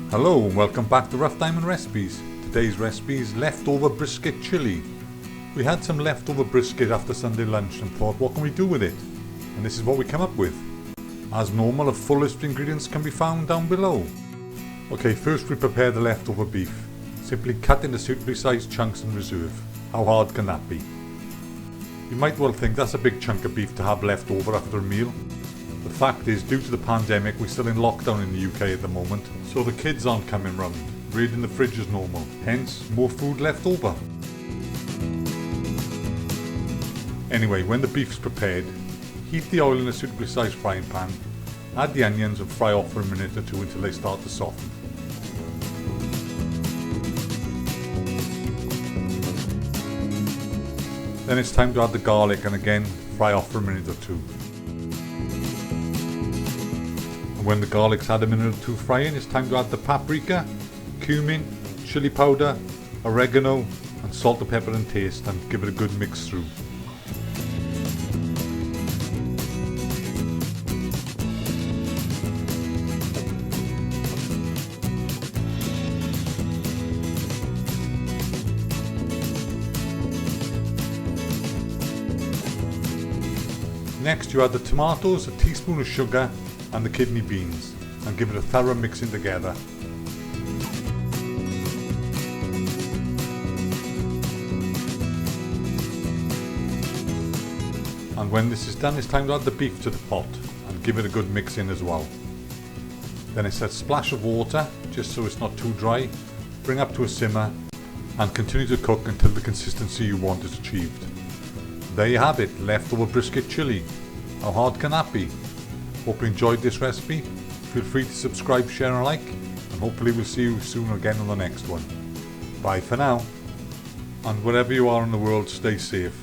Hello and welcome back to Rough Diamond Recipes. Today's recipe is leftover brisket chili. We had some leftover brisket after Sunday lunch and thought, what can we do with it? And this is what we come up with. As normal, a full list of ingredients can be found down below. Okay, first we prepare the leftover beef. Simply cut into suitably sized chunks and reserve. How hard can that be? You might well think that's a big chunk of beef to have left over after a meal. The fact is, due to the pandemic, we're still in lockdown in the UK at the moment, so the kids aren't coming round, raiding the fridge as normal, hence more food left over. Anyway, when the beef's prepared, heat the oil in a suitably sized frying pan, add the onions and fry off for a minute or two until they start to soften. Then it's time to add the garlic and again fry off for a minute or two. When the garlic's had a minute or two frying, it's time to add the paprika, cumin, chili powder, oregano and salt and pepper and taste and give it a good mix through. Next you add the tomatoes, a teaspoon of sugar and the kidney beans and give it a thorough mixing together. And when this is done, it's time to add the beef to the pot and give it a good mix in as well. Then it's a splash of water just so it's not too dry, bring up to a simmer and continue to cook until the consistency you want is achieved. There you have it, leftover brisket chili. How hard can that be? Hope you enjoyed this recipe. Feel free to subscribe, share and like, and hopefully we'll see you soon again on the next one. Bye for now, and wherever you are in the world, stay safe.